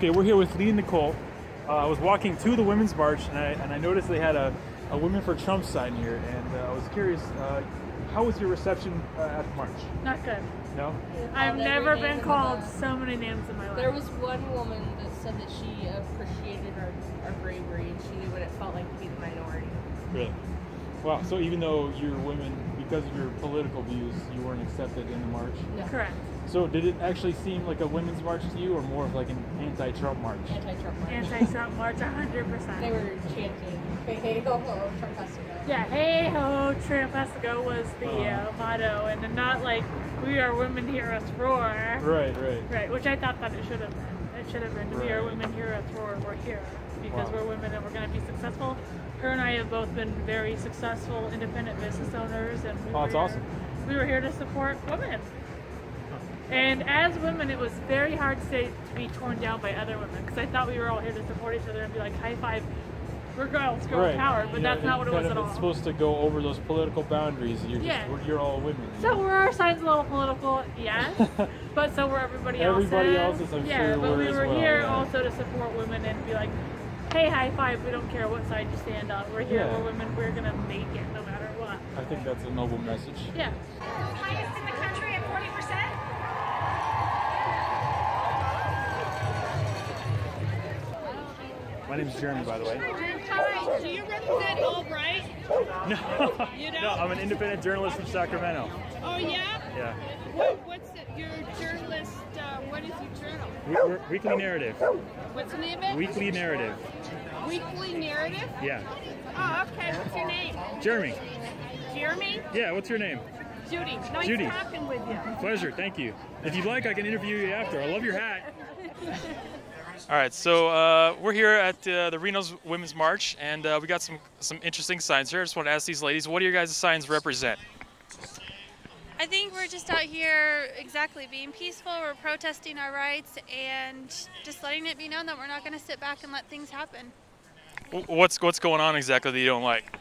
Okay, we're here with Lee and Nicole. I was walking to the Women's March, and I noticed they had a Women for Trump sign here, and I was curious, how was your reception at the march? Not good. No? I've never been called so many names in my life. There was one woman that said that she appreciated our bravery, and she knew what it felt like to be the minority. Really? Wow, so even though you're women, because of your political views, you weren't accepted in the march? No. Correct. So did it actually seem like a women's march to you, or more of like an anti-Trump march? Anti-Trump march. Anti-Trump march, 100%. They were chanting, hey ho ho, Trump has to go. Yeah, hey ho, Trump has to go was the motto, and then not like, we are women, hear us roar. Right. Right, which I thought that it should have been. It should have been, we are women, hear us roar, we're here. Because we're women and we're going to be successful. Her and I have both been very successful independent business owners, and we were here to support women. And as women, it was very hard to be torn down by other women, because I thought we were all here to support each other and be like, high five, we're girls, girl power, but that's not what it was at all. It's supposed to go over those political boundaries. You're all women. So were our signs a little political? Yes. But so were everybody else's. Everybody else's, I'm sure, but we were here yeah. also to support women and be like, hey, high five, we don't care what side you stand on. We're here, we're women, we're going to make it no matter what. I think that's a noble message. Yeah. Highest in the country at 40%? My name's Jeremy, by the way. Hi, do you represent Albright? No, You don't? no, I'm an independent journalist from Sacramento. Oh, yeah? Yeah. What's your journalist, what is your journal? Weekly Narrative. What's the name of it? Weekly Narrative. Weekly Narrative? Yeah. Oh, okay. What's your name? Jeremy. Jeremy? Yeah, what's your name? Judy. Nice Judy. talking with you. Pleasure, thank you. If you'd like, I can interview you after. I love your hat. All right, so we're here at the Reno's Women's March, and we got some interesting signs here. I just want to ask these ladies, what do your guys' signs represent? I think we're just out here being peaceful. We're protesting our rights and just letting it be known that we're not going to sit back and let things happen. What's going on exactly that you don't like?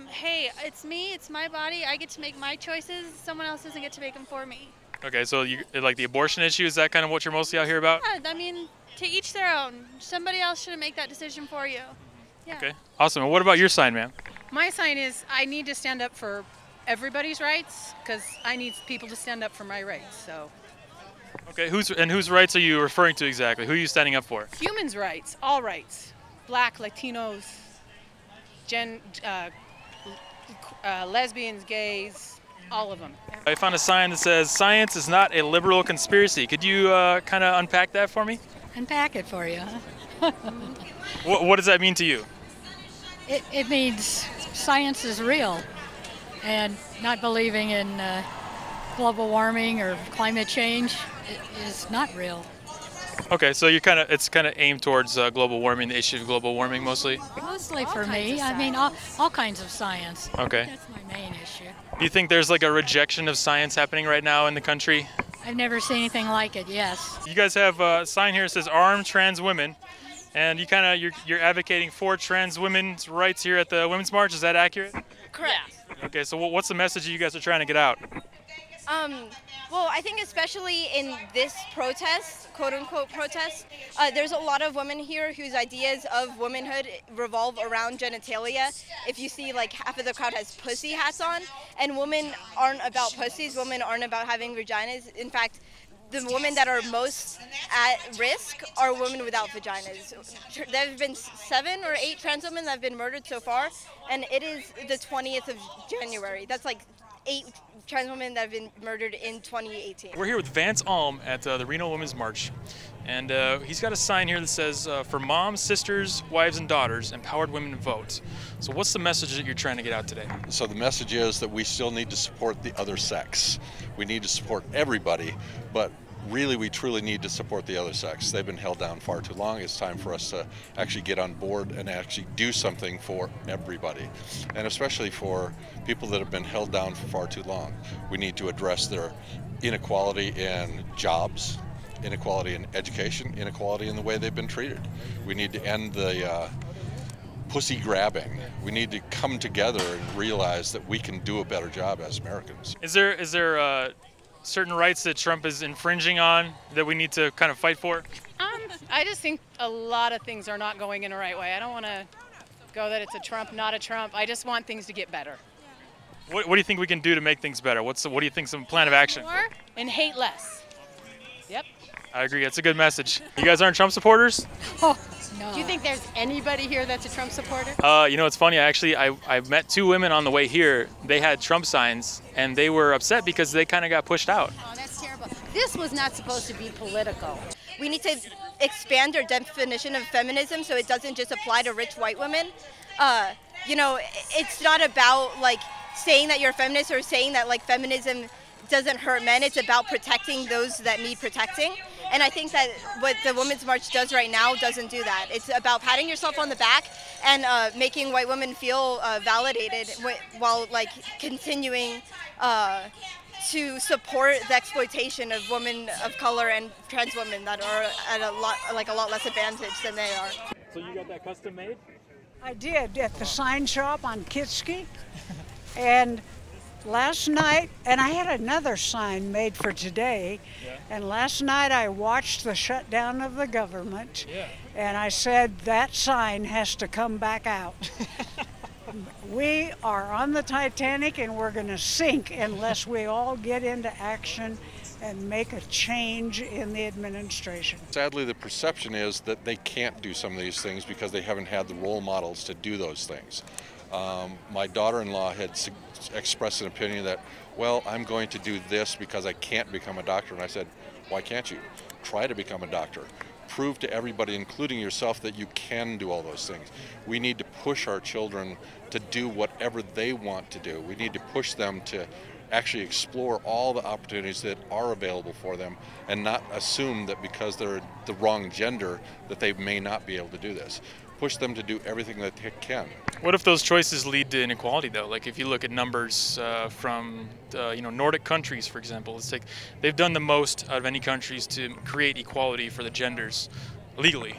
Hey, it's me, it's my body. I get to make my choices. Someone else doesn't get to make them for me. Okay, so you like the abortion issue, is that kind of what you're mostly out here about? Yeah, I mean, to each their own. Somebody else shouldn't make that decision for you. Yeah. Okay, awesome. And what about your sign, ma'am? My sign is I need to stand up for everybody's rights, because I need people to stand up for my rights. So. Okay, whose rights are you referring to exactly? Who are you standing up for? Humans' rights, all rights. Black, Latinos, lesbians, gays, all of them. I found a sign that says, "Science is not a liberal conspiracy." Could you kind of unpack that for me? Unpack it for you, huh? What does that mean to you? It means science is real, and not believing in global warming or climate change is not real. Okay, so it's kind of aimed towards global warming, the issue of global warming mostly? Mostly for me. I mean, all kinds of science. Okay. That's my main issue. Do you think there's like a rejection of science happening right now in the country? I've never seen anything like it, yes. You guys have a sign here that says "Armed Trans Women," and you're advocating for trans women's rights here at the Women's March. Is that accurate? Correct. Okay, so what's the message you guys are trying to get out? Well, I think especially in this protest, quote-unquote protest, there's a lot of women here whose ideas of womanhood revolve around genitalia. If you see, like, half of the crowd has pussy hats on, and women aren't about pussies, women aren't about having vaginas. In fact, the women that are most at risk are women without vaginas. There have been 7 or 8 trans women that have been murdered so far, and it is the 20th of January. That's like 8 trans women that have been murdered in 2018. We're here with Vance Alm at the Reno Women's March, and he's got a sign here that says, "For moms, sisters, wives, and daughters, empowered women vote." So what's the message that you're trying to get out today? So the message is that we still need to support the other sex. We need to support everybody, but really we truly need to support the other sex. They've been held down far too long. It's time for us to actually get on board and actually do something for everybody, and especially for people that have been held down for far too long. We need to address their inequality in jobs, inequality in education, inequality in the way they've been treated. We need to end the pussy grabbing. We need to come together and realize that we can do a better job as Americans. Is there certain rights that Trump is infringing on that we need to kind of fight for? I just think a lot of things are not going in the right way. I don't want to go that it's a Trump, not a Trump. I just want things to get better. What do you think we can do to make things better? What do you think some plan of action? More and hate less. Yep. I agree. That's a good message. You guys aren't Trump supporters? Oh, no. Do you think there's anybody here that's a Trump supporter? You know, it's funny. I met two women on the way here. They had Trump signs, and they were upset because they kind of got pushed out. Oh, that's terrible. This was not supposed to be political. We need to expand our definition of feminism so it doesn't just apply to rich white women. You know, it's not about like saying that you're a feminist or saying that like feminism doesn't hurt men. It's about protecting those that need protecting. And I think that what the Women's March does right now doesn't do that. It's about patting yourself on the back and making white women feel validated while like continuing to support the exploitation of women of color and trans women that are at a lot less advantage than they are. So you got that custom made? I did at the sign shop on Kitsky. And last night, and I had another sign made for today, and last night I watched the shutdown of the government, and I said that sign has to come back out. We are on the Titanic and we're going to sink unless we all get into action and make a change in the administration. Sadly, the perception is that they can't do some of these things because they haven't had the role models to do those things. My daughter-in-law had expressed an opinion that, well, I'm going to do this because I can't become a doctor. And I said, why can't you? Try to become a doctor. Prove to everybody, including yourself, that you can do all those things. We need to push our children to do whatever they want to do. We need to push them to actually explore all the opportunities that are available for them and not assume that because they're the wrong gender that they may not be able to do this. Push them to do everything that they can. What if those choices lead to inequality, though? Like if you look at numbers from Nordic countries, for example, they've done the most out of any countries to create equality for the genders legally,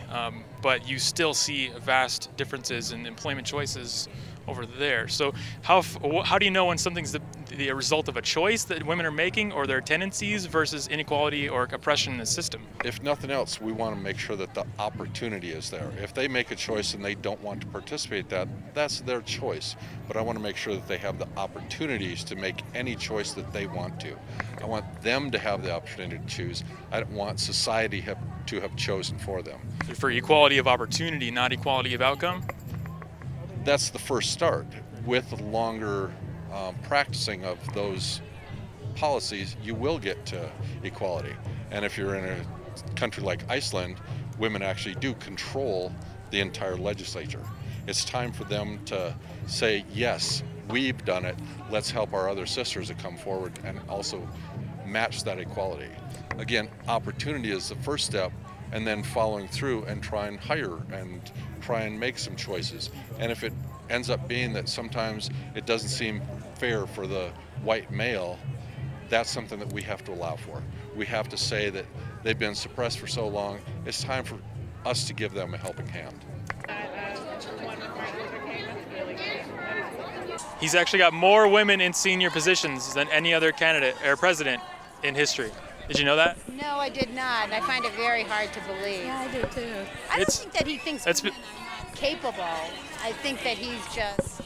but you still see vast differences in employment choices over there. So how do you know when something's the result of a choice that women are making or their tendencies versus inequality or oppression in the system? If nothing else, we want to make sure that the opportunity is there. If they make a choice and they don't want to participate, that's their choice. But I want to make sure that they have the opportunities to make any choice that they want to. I want them to have the opportunity to choose. I don't want society to have chosen for them. For equality of opportunity, not equality of outcome? That's the first start. With the longer practicing of those policies, you will get to equality. And if you're in a country like Iceland, women actually do control the entire legislature. It's time for them to say, yes, we've done it. Let's help our other sisters that come forward and also match that equality. Again, opportunity is the first step, and then following through and try and hire and try and make some choices. And if it ends up being that sometimes it doesn't seem fair for the white male, that's something that we have to allow for. We have to say that they've been suppressed for so long, it's time for us to give them a helping hand. He's actually got more women in senior positions than any other candidate or president in history. Did you know that? No, I did not. And I find it very hard to believe. Yeah, I do too. I don't think that he thinks women are capable. I think that he's just...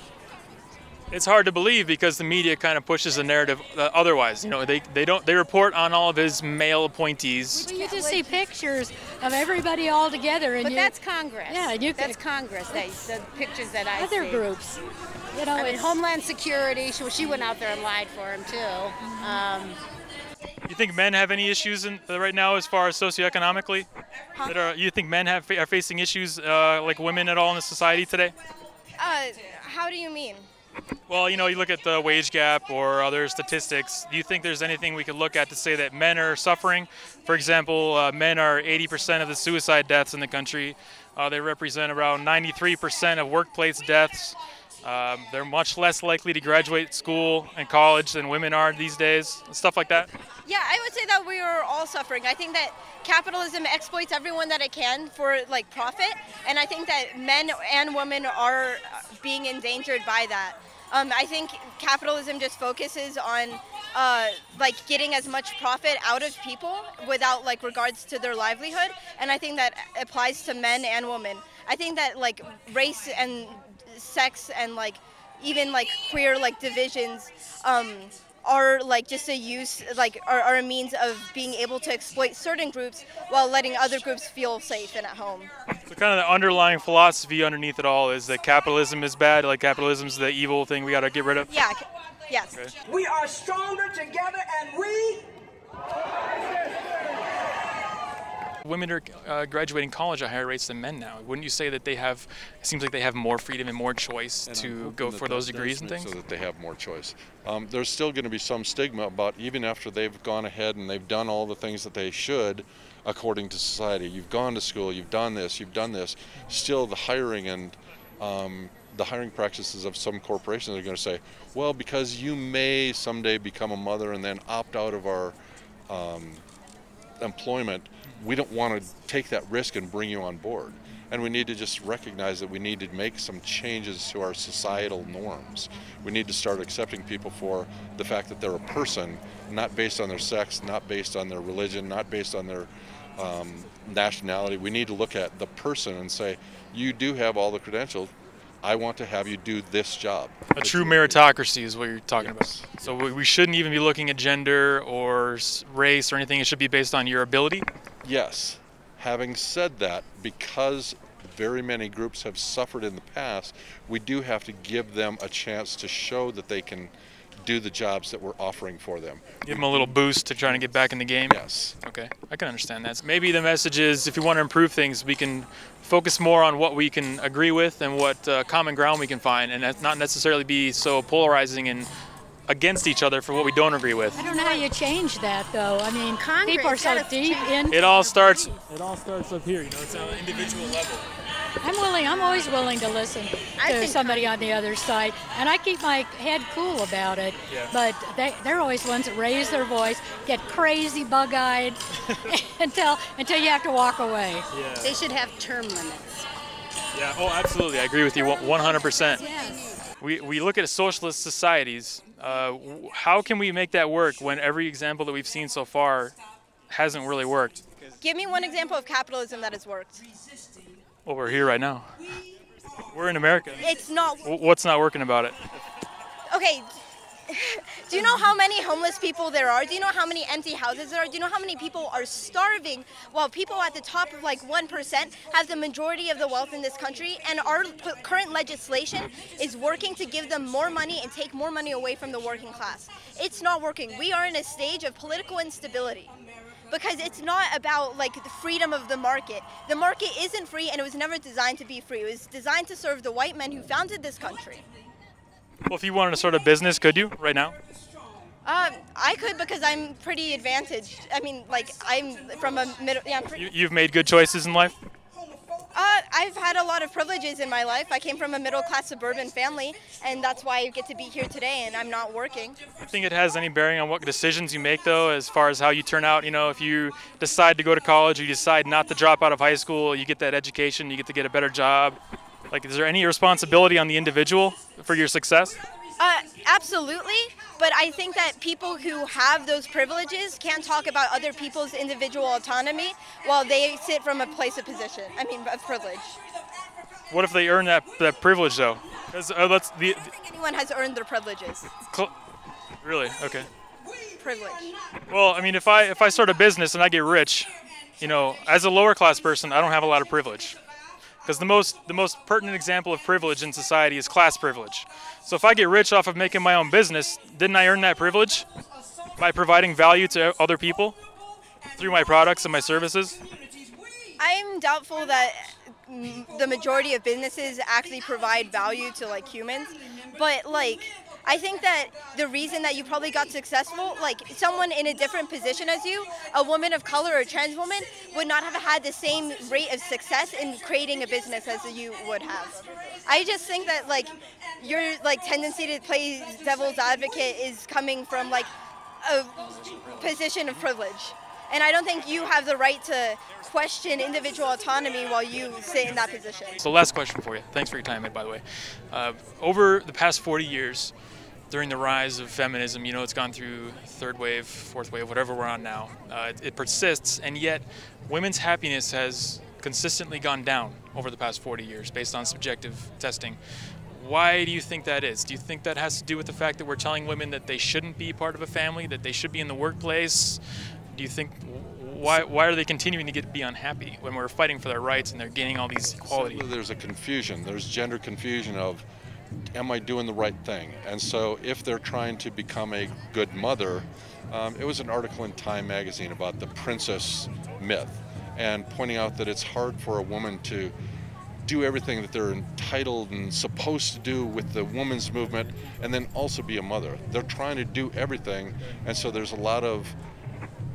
It's hard to believe because the media kind of pushes the narrative otherwise. You know, they report on all of his male appointees. Well, you just see pictures of everybody all together, and but that's Congress. Yeah, that's Congress. The pictures that I see. Other groups. You know, I mean, Homeland Security. She went out there and lied for him too. You think men have any issues right now as far as socioeconomically? Huh? You think men are facing issues like women at all in the society today? How do you mean? Well, you know, you look at the wage gap or other statistics. Do you think there's anything we could look at to say that men are suffering? For example, men are 80% of the suicide deaths in the country. They represent around 93% of workplace deaths. They're much less likely to graduate school and college than women are these days, stuff like that. Yeah, I would say that we are all suffering. I think that capitalism exploits everyone that it can for like profit, and I think that men and women are being endangered by that. I think capitalism just focuses on like getting as much profit out of people without like regards to their livelihood, and I think that applies to men and women. I think that like race and sex and like even like queer like divisions are like just a use, like are a means of being able to exploit certain groups while letting other groups feel safe and at home. So kind of the underlying philosophy underneath it all is that capitalism is bad, like capitalism is the evil thing we got to get rid of? Yeah, yes. Okay. We are stronger together and we... Women are graduating college at higher rates than men now. Wouldn't you say that they have, it seems like they have more freedom and more choice to go for those degrees and things? So that they have more choice. There's still going to be some stigma about even after they've gone ahead and they've done all the things that they should according to society. You've gone to school, you've done this, still the hiring and the hiring practices of some corporations are going to say, well, because you may someday become a mother and then opt out of our employment, we don't want to take that risk and bring you on board. And we need to just recognize that we need to make some changes to our societal norms. We need to start accepting people for the fact that they're a person, not based on their sex, not based on their religion, not based on their nationality. We need to look at the person and say, you do have all the credentials. I want to have you do this job. A true meritocracy is what you're talking about. So we shouldn't even be looking at gender or race or anything. It should be based on your ability? Yes. Having said that, because very many groups have suffered in the past, we do have to give them a chance to show that they can do the jobs that we're offering for them. Give them a little boost to trying to get back in the game? Yes. Okay, I can understand that. So maybe the message is if you want to improve things, we can focus more on what we can agree with and what common ground we can find, and not necessarily be so polarizing and against each other for what we don't agree with. I don't know how you change that, though. I mean, people are so deep in. It all starts up here. You know, it's on an individual level. I'm always willing to listen to somebody on the other side, and I keep my head cool about it. Yeah. But they're always ones that raise their voice, get crazy, bug-eyed, until you have to walk away. Yeah. They should have term limits. Yeah. Oh, absolutely. I agree with you 100%. Yes. We look at socialist societies. How can we make that work when every example that we've seen so far hasn't really worked? Give me one example of capitalism that has worked. Well, we're here right now. We're in America. It's not. What's not working about it? Okay. Do you know how many homeless people there are? Do you know how many empty houses there are? Do you know how many people are starving while people at the top of like 1% have the majority of the wealth in this country? And our current legislation is working to give them more money and take more money away from the working class. It's not working. We are in a stage of political instability. Because it's not about like the freedom of the market. The market isn't free, and it was never designed to be free. It was designed to serve the white men who founded this country. Well, if you wanted to start a business, could you right now? I could, because I'm pretty advantaged. I mean, like I'm from a middle. Yeah, You've made good choices in life? I've had a lot of privileges in my life. I came from a middle-class suburban family, and that's why I get to be here today, and I'm not working. Do you think it has any bearing on what decisions you make, though, as far as how you turn out? You know, if you decide to go to college, or you decide not to drop out of high school, you get that education, you get to get a better job. Like, is there any responsibility on the individual for your success? Absolutely, but I think that people who have those privileges can't talk about other people's individual autonomy while they sit from a place of of privilege. What if they earn that privilege, though? Because I don't think anyone has earned their privileges. Really? Okay. Privilege. Well, I mean, if I start a business and I get rich, you know, as a lower class person, I don't have a lot of privilege. Because the most pertinent example of privilege in society is class privilege. So if I get rich off of making my own business, didn't I earn that privilege by providing value to other people through my products and my services? I'm doubtful that the majority of businesses actually provide value to like humans, but like I think that the reason that you probably got successful, like someone in a different position as you, a woman of color or a trans woman, would not have had the same rate of success in creating a business as you would have. I just think that like your like tendency to play devil's advocate is coming from like a position of privilege. And I don't think you have the right to question individual autonomy while you sit in that position. So last question for you. Thanks for your time, Ed, by the way. Over the past 40 years, during the rise of feminism, you know, it's gone through third wave, fourth wave, whatever we're on now. It persists, and yet women's happiness has consistently gone down over the past 40 years based on subjective testing. Why do you think that is? Do you think that has to do with the fact that we're telling women that they shouldn't be part of a family, that they should be in the workplace? Do you think, why are they continuing to be unhappy when we're fighting for their rights and they're gaining all these equality? So there's a confusion. There's gender confusion of, am I doing the right thing? And so if they're trying to become a good mother, it was an article in Time magazine about the princess myth and pointing out that it's hard for a woman to do everything that they're entitled and supposed to do with the women's movement and then also be a mother. They're trying to do everything, and so there's a lot of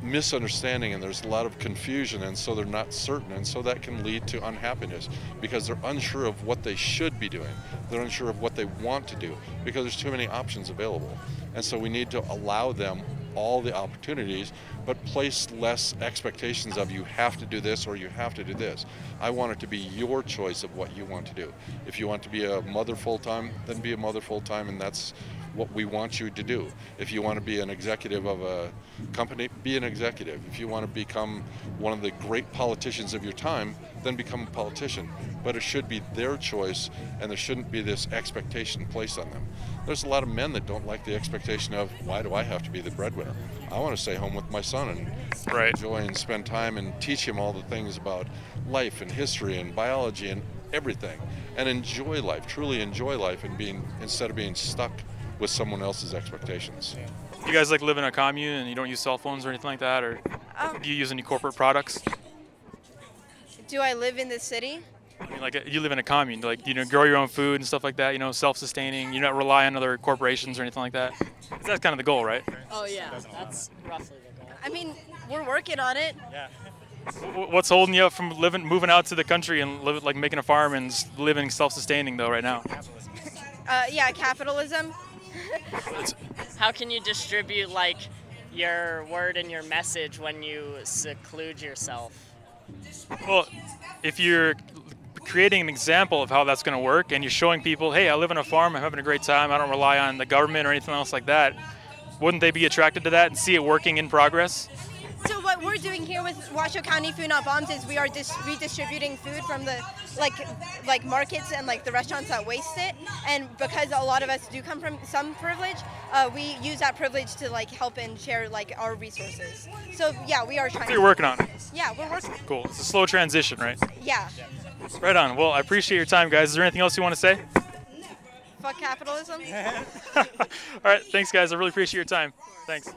misunderstanding and there's a lot of confusion, and so they're not certain, and so that can lead to unhappiness because they're unsure of what they should be doing. They're unsure of what they want to do because there's too many options available. And so we need to allow them all the opportunities, but place less expectations of you have to do this or you have to do this. I want it to be your choice of what you want to do. If you want to be a mother full-time, then be a mother full-time, and that's what we want you to do. If you want to be an executive of a company, be an executive. If you want to become one of the great politicians of your time, then become a politician. But it should be their choice, and there shouldn't be this expectation placed on them. There's a lot of men that don't like the expectation of, why do I have to be the breadwinner? I want to stay home with my son and enjoy and spend time and teach him all the things about life and history and biology and everything, and enjoy life, truly enjoy life, and instead of being stuck with someone else's expectations. You guys like live in a commune and you don't use cell phones or anything like that, or do you use any corporate products? Do I live in the city? I mean, like, you live in a commune, like, you know, grow your own food and stuff like that, you know, self-sustaining, you don't rely on other corporations or anything like that. That's kind of the goal, right? Oh yeah, that's roughly the goal. I mean, we're working on it. Yeah. What's holding you up from moving out to the country and like making a farm and living self-sustaining though right now? Yeah, capitalism. How can you distribute like your word and your message when you seclude yourself? Well, if you're creating an example of how that's going to work and you're showing people, hey, I live on a farm, I'm having a great time, I don't rely on the government or anything else like that, wouldn't they be attracted to that and see it working in progress? So what we're doing here with Washoe County Food Not Bombs is we are redistributing food from the like markets and like the restaurants that waste it, and because a lot of us do come from some privilege, we use that privilege to like help and share like our resources. So yeah, we are trying. So you're working on it. Yeah, we're working. Cool. It's a slow transition, right? Yeah. Right on. Well, I appreciate your time, guys. Is there anything else you want to say? Fuck capitalism. All right. Thanks, guys. I really appreciate your time. Thanks.